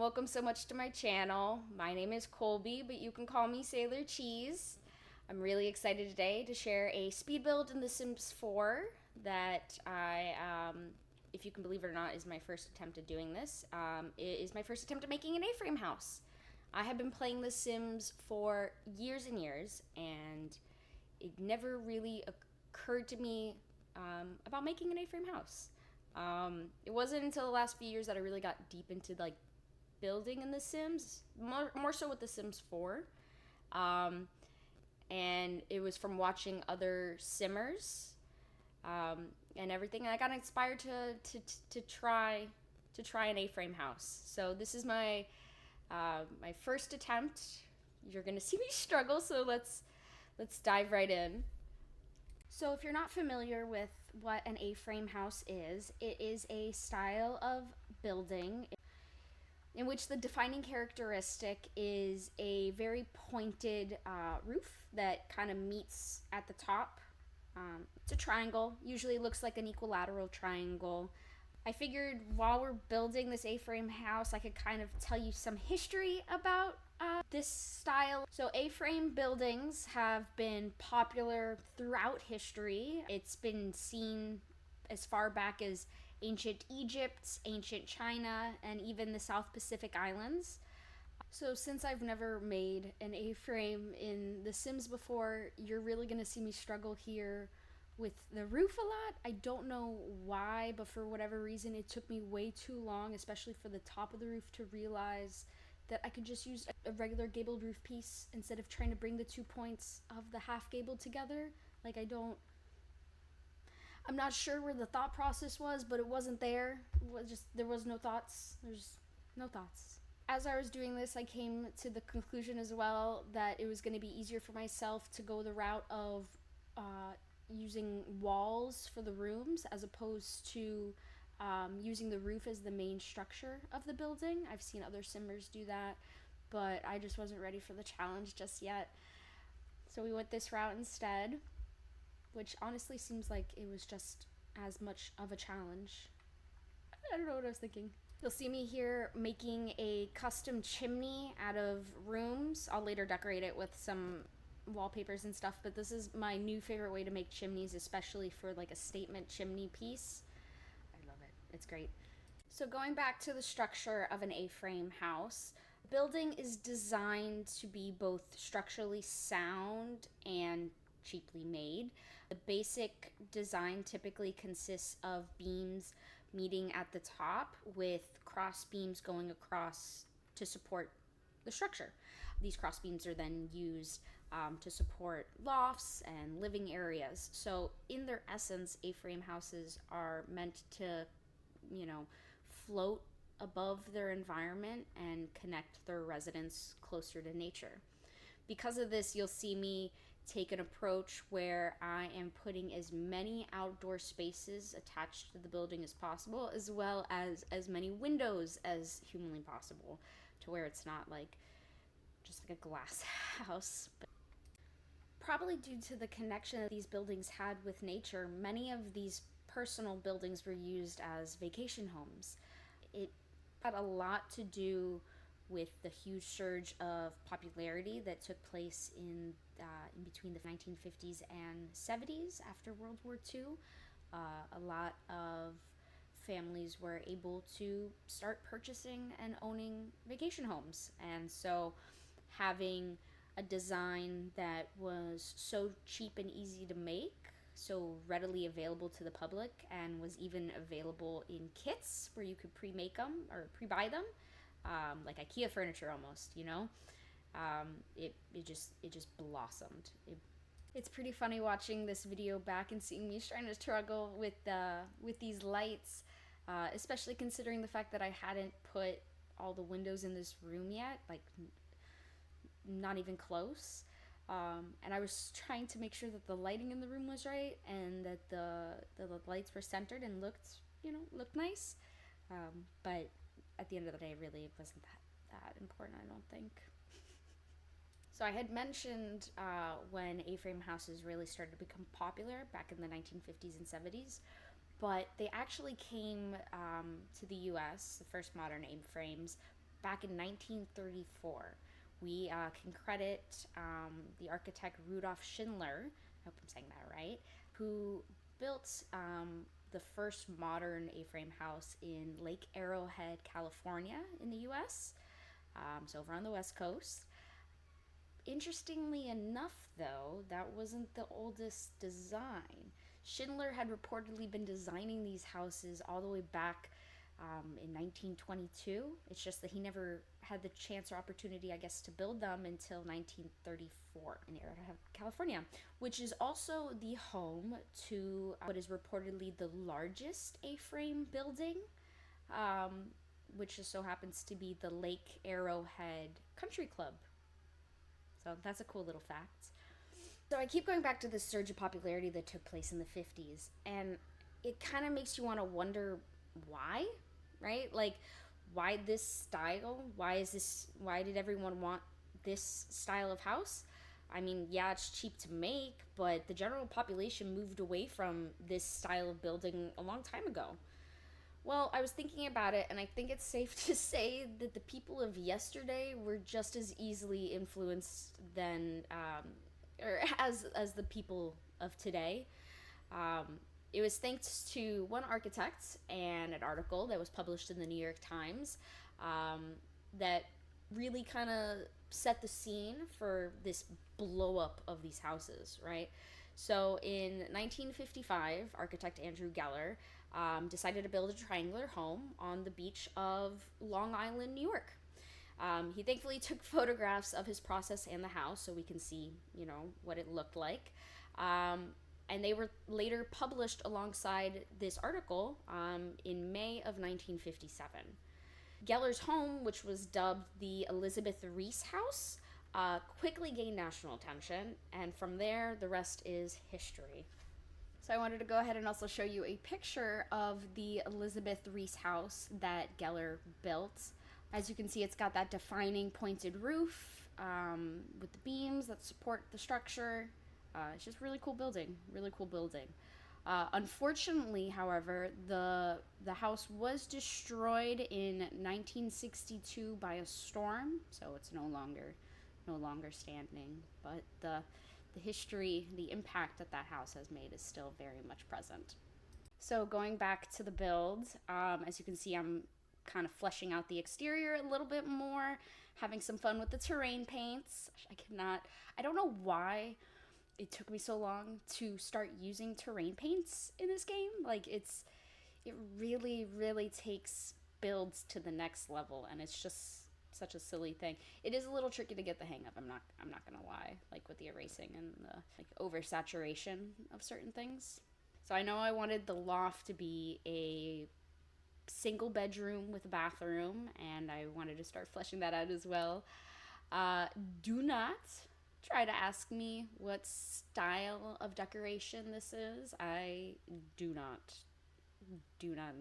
Welcome so much to my channel. My name is Colby, but you can call me Sailor Cheese. I'm really excited today to share a speed build in The Sims 4 that if you can believe it or not, is my first attempt at doing this. It is my first attempt at making an A-frame house. I have been playing The Sims for years and years, and it never really occurred to me about making an A-frame house. It wasn't until the last few years that I really got deep into building in The Sims, more so with The Sims 4. And it was from watching other Simmers and everything. And I got inspired to try an A-frame house. So this is my my first attempt. You're gonna see me struggle, so let's dive right in. So if you're not familiar with what an A-frame house is, it is a style of building in which the defining characteristic is a very pointed roof that kind of meets at the top. It's a triangle, usually looks like an equilateral triangle. I figured while we're building this A-frame house, I could kind of tell you some history about this style. So A-frame buildings have been popular throughout history. It's been seen as far back as ancient Egypt, ancient China, and even the South Pacific Islands. So since I've never made an A-frame in The Sims before, you're really gonna see me struggle here with the roof a lot. I don't know why, but for whatever reason, it took me way too long, especially for the top of the roof, to realize that I could just use a regular gabled roof piece instead of trying to bring the 2 points of the half gabled together. I'm not sure where the thought process was, but it wasn't there. There was no thoughts. There's no thoughts. As I was doing this, I came to the conclusion as well that it was going to be easier for myself to go the route of using walls for the rooms as opposed to using the roof as the main structure of the building. I've seen other Simmers do that, but I just wasn't ready for the challenge just yet. So we went this route instead, which honestly seems like it was just as much of a challenge. I don't know what I was thinking. You'll see me here making a custom chimney out of rooms. I'll later decorate it with some wallpapers and stuff, but this is my new favorite way to make chimneys, especially for like a statement chimney piece. I love it. It's great. So going back to the structure of an A-frame house, building is designed to be both structurally sound and cheaply made. The basic design typically consists of beams meeting at the top with cross beams going across to support the structure. These cross beams are then used to support lofts and living areas. So in their essence, A-frame houses are meant to, float above their environment and connect their residents closer to nature. Because of this, you'll see me take an approach where I am putting as many outdoor spaces attached to the building as possible, as well as many windows as humanly possible, to where it's not just like a glass house. But probably due to the connection that these buildings had with nature, many of these personal buildings were used as vacation homes. It had a lot to do with the huge surge of popularity that took place in between the 1950s and 70s after World War II. A lot of families were able to start purchasing and owning vacation homes, and so having a design that was so cheap and easy to make, so readily available to the public, and was even available in kits where you could pre-make them or pre-buy them, like IKEA furniture almost, it just blossomed. It's pretty funny watching this video back and seeing me trying to struggle with these lights, especially considering the fact that I hadn't put all the windows in this room yet, not even close. And I was trying to make sure that the lighting in the room was right and that the lights were centered and looked nice. But at the end of the day, really, it wasn't that important, I don't think. So I had mentioned when A-frame houses really started to become popular back in the 1950s and 70s, but they actually came to the US, the first modern A-frames, back in 1934. We can credit the architect Rudolf Schindler, I hope I'm saying that right, who built the first modern A-frame house in Lake Arrowhead, California, in the U.S. So over on the West Coast. Interestingly enough, though, that wasn't the oldest design. Schindler had reportedly been designing these houses all the way back in 1922. It's just that he never had the chance or opportunity, I guess, to build them until 1934 in Arrowhead, California, which is also the home to what is reportedly the largest A-frame building, which just so happens to be the Lake Arrowhead Country Club. So that's a cool little fact. So I keep going back to this surge of popularity that took place in the 50s, and it kind of makes you want to wonder why, right? Like, why this style? Why did everyone want this style of house? I mean, yeah, it's cheap to make, but the general population moved away from this style of building a long time ago. Well, I was thinking about it, and I think it's safe to say that the people of yesterday were just as easily influenced than, or as the people of today. It was thanks to one architect and an article that was published in the New York Times that really kind of set the scene for this blow up of these houses, right? So in 1955, architect Andrew Geller decided to build a triangular home on the beach of Long Island, New York. He thankfully took photographs of his process and the house so we can see, what it looked like. And they were later published alongside this article in May of 1957. Geller's home, which was dubbed the Elizabeth Reese House, quickly gained national attention, and from there, the rest is history. So I wanted to go ahead and also show you a picture of the Elizabeth Reese house that Geller built. As you can see, it's got that defining pointed roof with the beams that support the structure. It's just really cool building, really cool building. Unfortunately, however, the house was destroyed in 1962 by a storm, so it's no longer standing. But the history, the impact that house has made is still very much present. So going back to the build, as you can see, I'm kind of fleshing out the exterior a little bit more, having some fun with the terrain paints. I don't know why it took me so long to start using terrain paints in this game. Like, it really, really takes builds to the next level, and it's just such a silly thing. It is a little tricky to get the hang of. I'm not gonna lie, like with the erasing and the oversaturation of certain things. So I know I wanted the loft to be a single bedroom with a bathroom, and I wanted to start fleshing that out as well. Do not try to ask me what style of decoration this is. I do not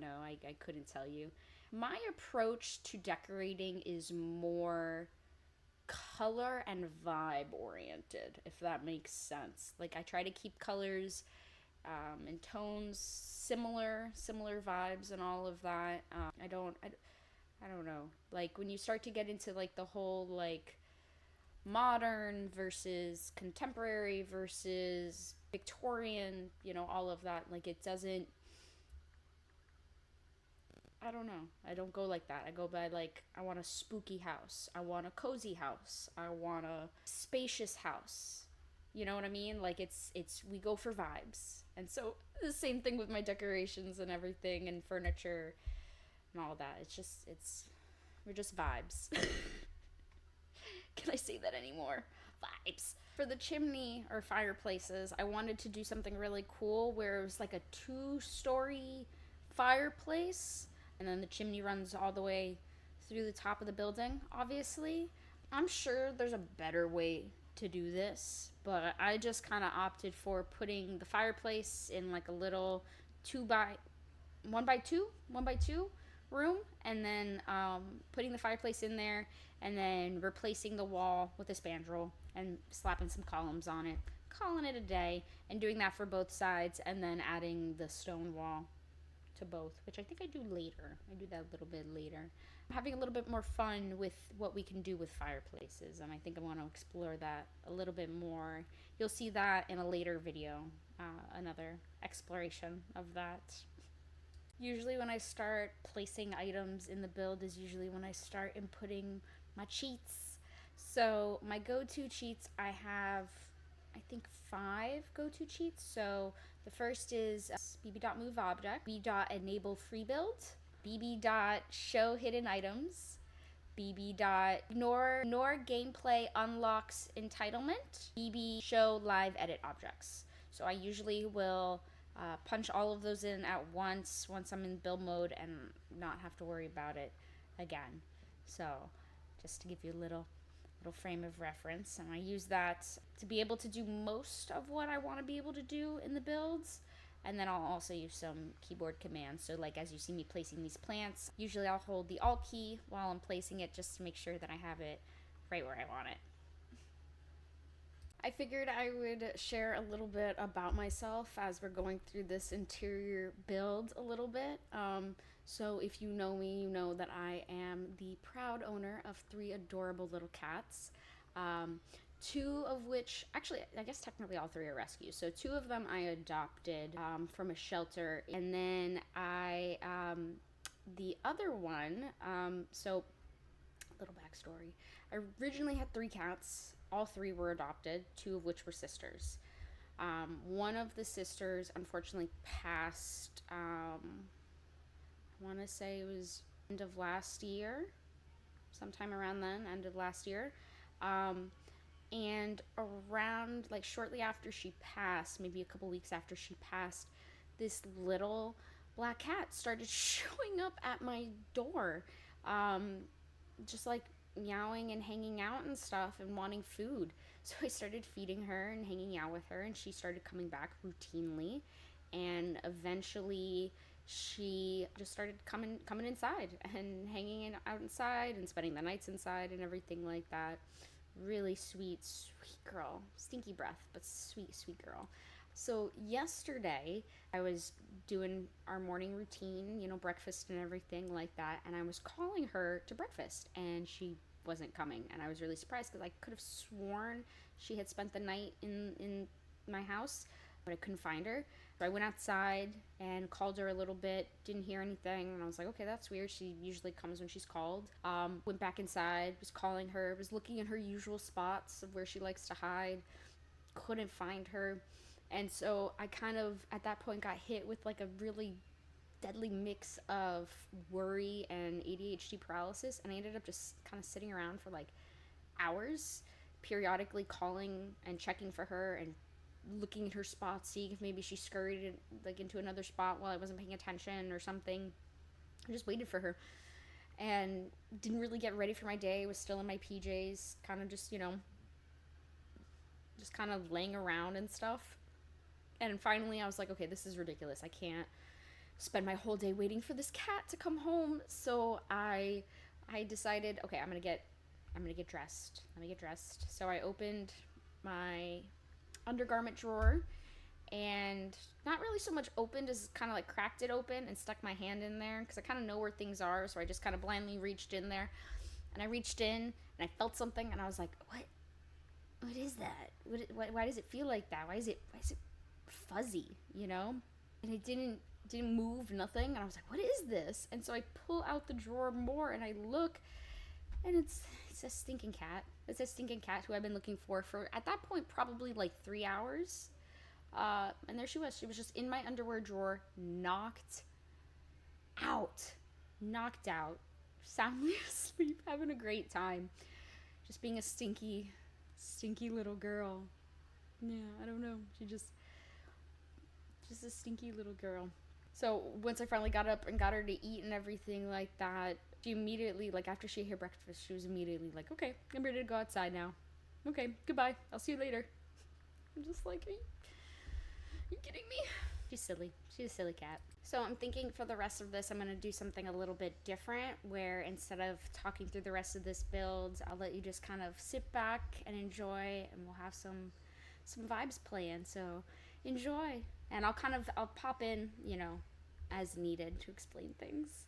know. I couldn't tell you. My approach to decorating is more color and vibe oriented, if that makes sense. Like, I try to keep colors and tones similar vibes and all of that. I don't know. Like, when you start to get into like the whole like modern versus contemporary versus Victorian, all of that, like, it doesn't, I don't know. I don't go like that. I go by like, I want a spooky house. I want a cozy house. I want a spacious house. You know what I mean? Like, it's we go for vibes. And so the same thing with my decorations and everything and furniture and all that. We're just vibes. Can I say that anymore? Vibes. For the chimney or fireplaces, I wanted to do something really cool where it was like a 2-story fireplace, and then the chimney runs all the way through the top of the building, obviously. I'm sure there's a better way to do this, but I just kind of opted for putting the fireplace in like a little 1 by 2 room, and then putting the fireplace in there, and then replacing the wall with a spandrel and slapping some columns on it, calling it a day, and doing that for both sides, and then adding the stone wall to both, which I think I do later. I do that a little bit later. having a little bit more fun with what we can do with fireplaces, and I think I want to explore that a little bit more. You'll see that in a later video, another exploration of that. Usually when I start placing items in the build is usually when I start inputting my cheats. So my go-to cheats, I have, I think, 5 go-to cheats. So the first is bb.moveObject, bb.enable free build, bb.show hidden items, bb.ignore gameplay unlocks entitlement, bb show live edit objects. So I usually will punch all of those in at once I'm in build mode and not have to worry about it again. So just to give you a little frame of reference, and I use that to be able to do most of what I want to be able to do in the builds. And then I'll also use some keyboard commands. So like as you see me placing these plants, usually I'll hold the Alt key while I'm placing it just to make sure that I have it right where I want it. I figured I would share a little bit about myself as we're going through this interior build a little bit. So if you know me, you know that I am the proud owner of 3 adorable little cats. 2 of which, actually, I guess technically all 3 are rescues. So 2 of them I adopted from a shelter. And then the other one, so little backstory. I originally had 3 cats. All 3 were adopted, 2 of which were sisters. One of the sisters unfortunately passed, I want to say it was end of last year, sometime around then, end of last year. And around, like, shortly after she passed, maybe a couple weeks after she passed, this little black cat started showing up at my door, just like meowing and hanging out and stuff and wanting food. So I started feeding her and hanging out with her, and she started coming back routinely, and eventually she just started coming inside and hanging out inside and spending the nights inside and everything like that. Really sweet girl. Stinky breath, but sweet girl. So yesterday I was doing our morning routine, breakfast and everything like that, and I was calling her to breakfast and she wasn't coming, and I was really surprised because I could have sworn she had spent the night in my house, but I couldn't find her. So I went outside and called her a little bit, didn't hear anything, and I was like, okay, that's weird. She usually comes when she's called. Went back inside, was calling her, was looking in her usual spots of where she likes to hide, couldn't find her. And so I kind of, at that point, got hit with like a really deadly mix of worry and ADHD paralysis, and I ended up just kind of sitting around for like hours, periodically calling and checking for her and looking at her spots, seeing if maybe she scurried into another spot while I wasn't paying attention or something. I just waited for her and didn't really get ready for my day. I was still in my PJs, kind of just kind of laying around and stuff. And finally I was like, okay, this is ridiculous. I can't spend my whole day waiting for this cat to come home. So I decided, okay, I'm gonna get dressed. Let me get dressed. So I opened my undergarment drawer, and not really so much opened as kind of like cracked it open and stuck my hand in there because I kind of know where things are. So I just kind of blindly reached in there, and I reached in and I felt something, and I was like, what is that? Why does it feel like that? Why is it fuzzy, And it didn't move, nothing. And I was like, what is this? And so I pull out the drawer more and I look, and it's a stinking cat. It's a stinking cat who I've been looking for at that point, probably like 3 hours. And there she was. She was just in my underwear drawer, knocked out, soundly asleep, having a great time. Just being a stinky little girl. Yeah, I don't know. She just a stinky little girl. So once I finally got up and got her to eat and everything like that, she immediately, like after she ate her breakfast, she was immediately like, okay, I'm ready to go outside now. Okay, goodbye. I'll see you later. I'm just like, are you kidding me? She's silly. She's a silly cat. So I'm thinking for the rest of this, I'm going to do something a little bit different, where instead of talking through the rest of this build, I'll let you just kind of sit back and enjoy, and we'll have some vibes playing. So enjoy. And I'll pop in, as needed to explain things.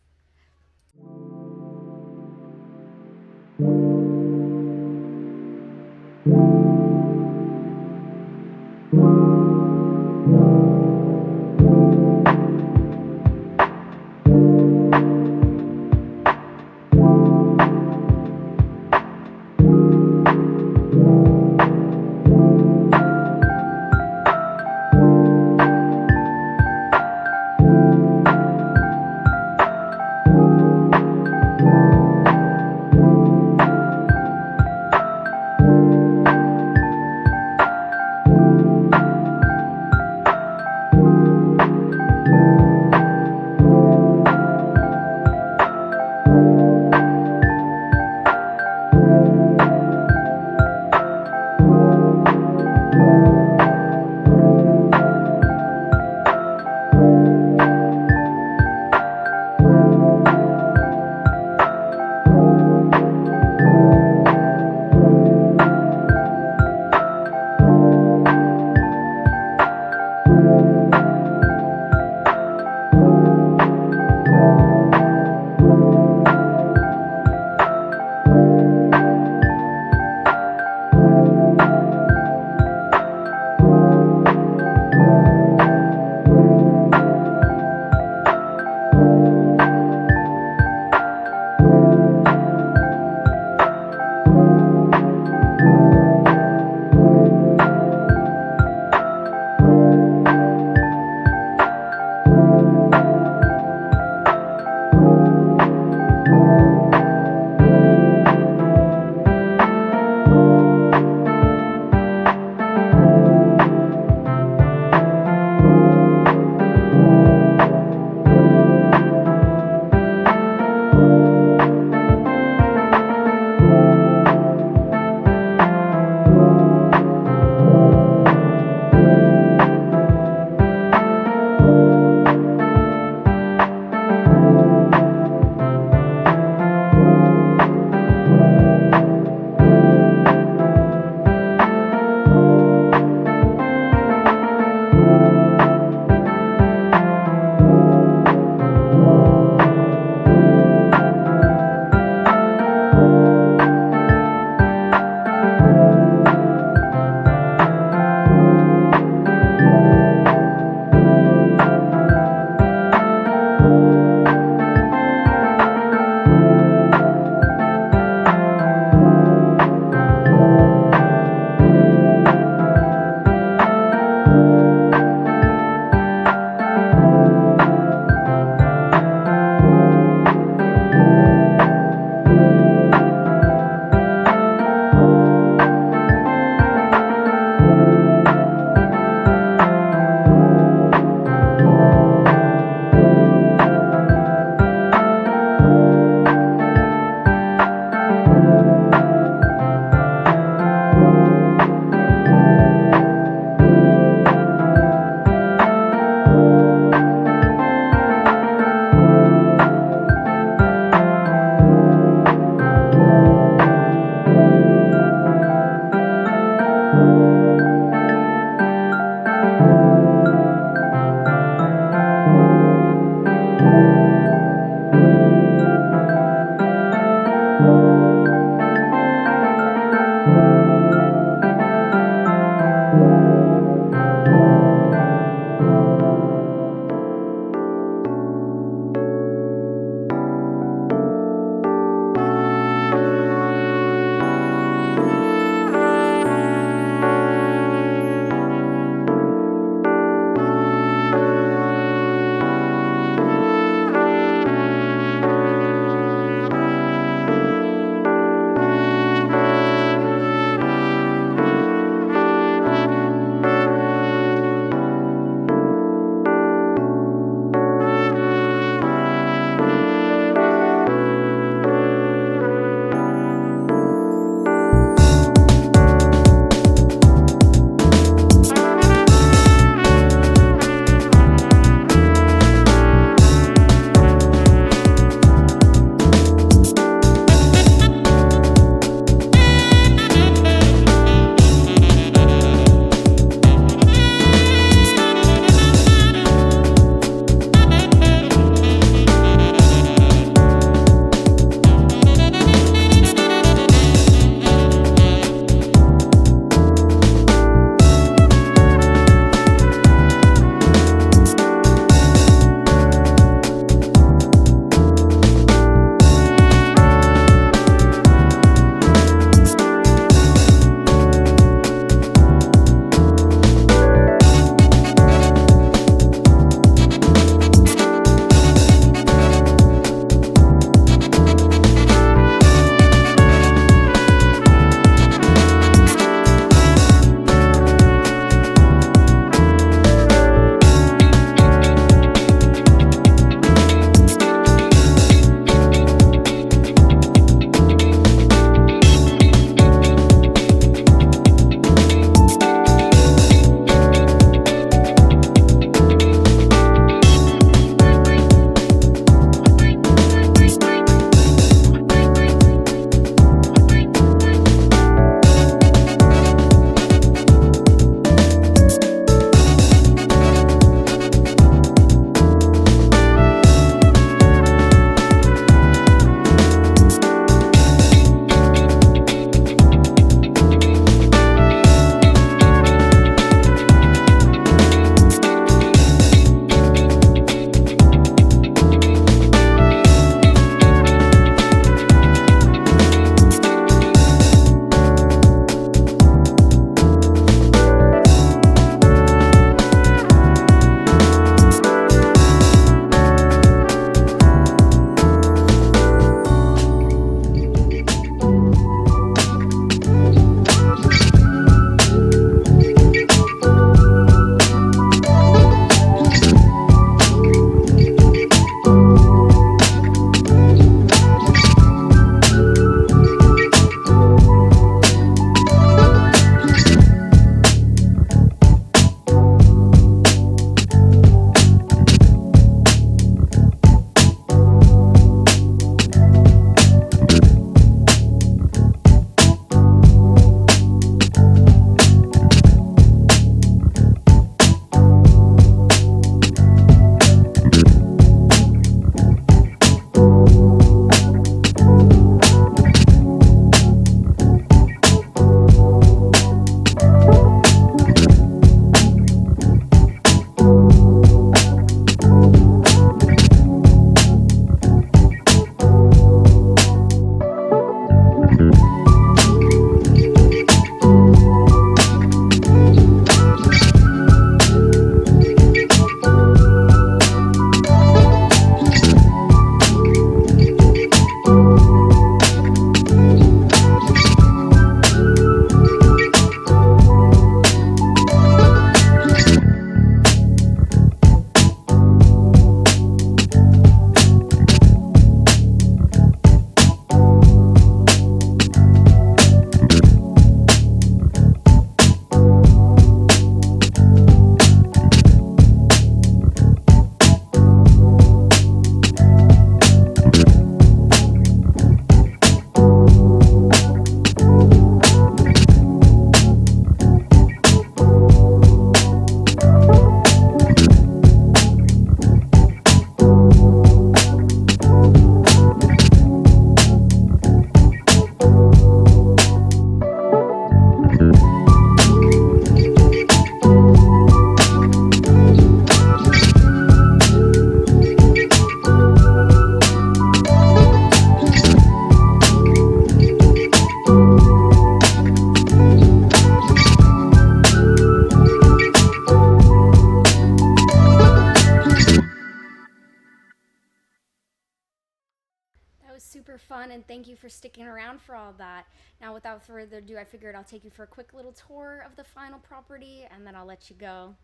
fun, and thank you for sticking around for all that. Now, without further ado, I figured I'll take you for a quick little tour of the final property, and then I'll let you go.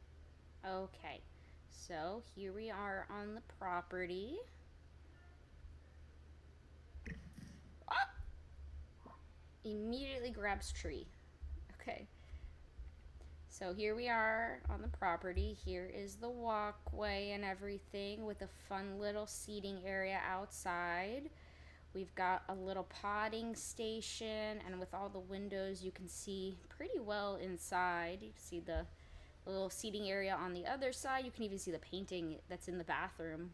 Okay, so here we are on the property. Immediately grabs tree. Okay. So here we are on the property. Here is the walkway and everything with a fun little seating area outside. We've got a little potting station, and with all the windows you can see pretty well inside. You can see the little seating area on the other side. You can even see the painting that's in the bathroom.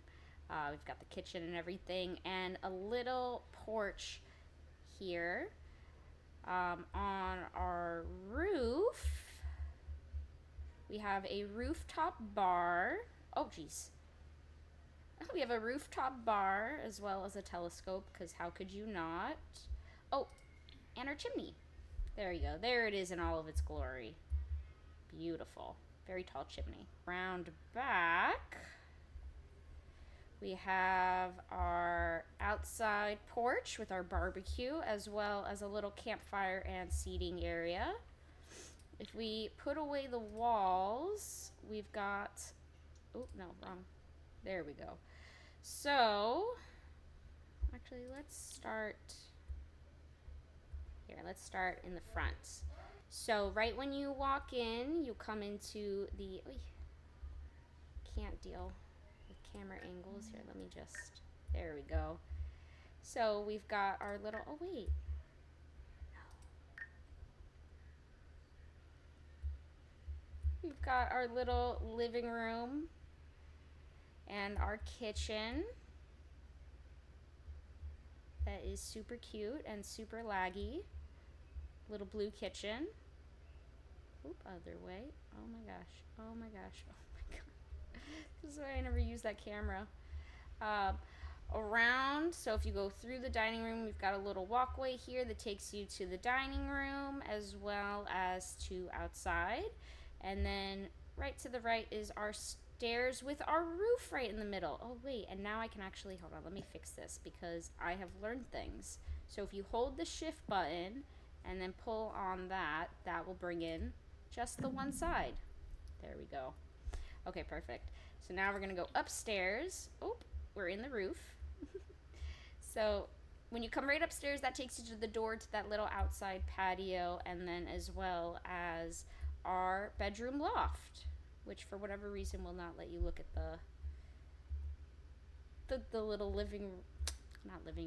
We've got the kitchen and everything, and a little porch here. On our roof, we have a rooftop bar. Oh, geez. We have a rooftop bar as well as a telescope, because how could you not? Oh, and our chimney. There you go. There it is in all of its glory. Beautiful. Very tall chimney. Round back, we have our outside porch with our barbecue, as well as a little campfire and seating area. If we put away the walls, we've got, oh, no, wrong. There we go. So, actually, let's start here. Let's start in the front. So, right when you walk in, you come into the, can't deal with camera angles here. Let me just, there we go. So, we've got our little, oh, wait. We've got our little living room and our kitchen that is super cute and super laggy. Little blue kitchen. Oop, other way. Oh my gosh. Oh my gosh. Oh my god. This is why I never use that camera. Around, so if you go through the dining room, we've got a little walkway here that takes you to the dining room as well as to outside. And then right to the right is our stairs with our roof right in the middle. Oh wait, and now I can actually, hold on, let me fix this because I have learned things. So if you hold the shift button and then pull on that, that will bring in just the one side. There we go. Okay, perfect. So now we're gonna go upstairs. Oh, we're in the roof. So when you come right upstairs, that takes you to the door to that little outside patio, and then as well as our bedroom loft, which for whatever reason will not let you look at the little living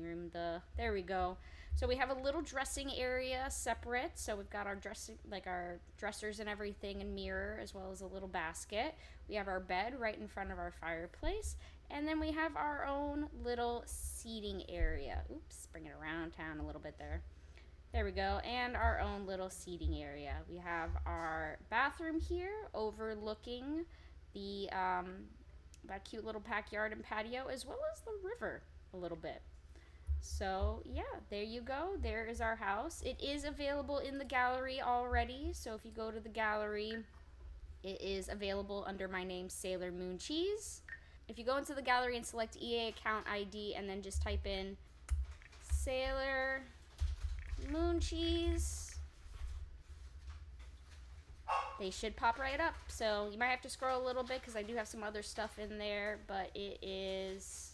room, there we go. So we have a little dressing area separate. So we've got our dressing, like our dressers and everything, and mirror, as well as a little basket. We have our bed right in front of our fireplace, and then we have our own little seating area. Oops, bring it around town a little bit there. There we go, and our own little seating area. We have our bathroom here overlooking the that cute little backyard and patio, as well as the river a little bit. So yeah, there you go. There is our house. It is available in the gallery already, so if you go to the gallery, it is available under my name, Sailor Moon Cheese. If you go into the gallery and select EA account ID and then just type in Sailor Moon Cheese, they should pop right up. So you might have to scroll a little bit because I do have some other stuff in there, but it is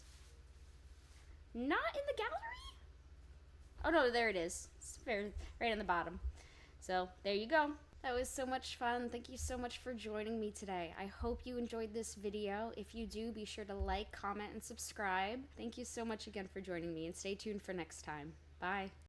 not in the gallery. Oh no, there it is. It's right in the bottom. So there you go. That was so much fun. Thank you so much for joining me today. I hope you enjoyed this video. If you do, be sure to like, comment, and subscribe. Thank you so much again for joining me, and stay tuned for next time. Bye.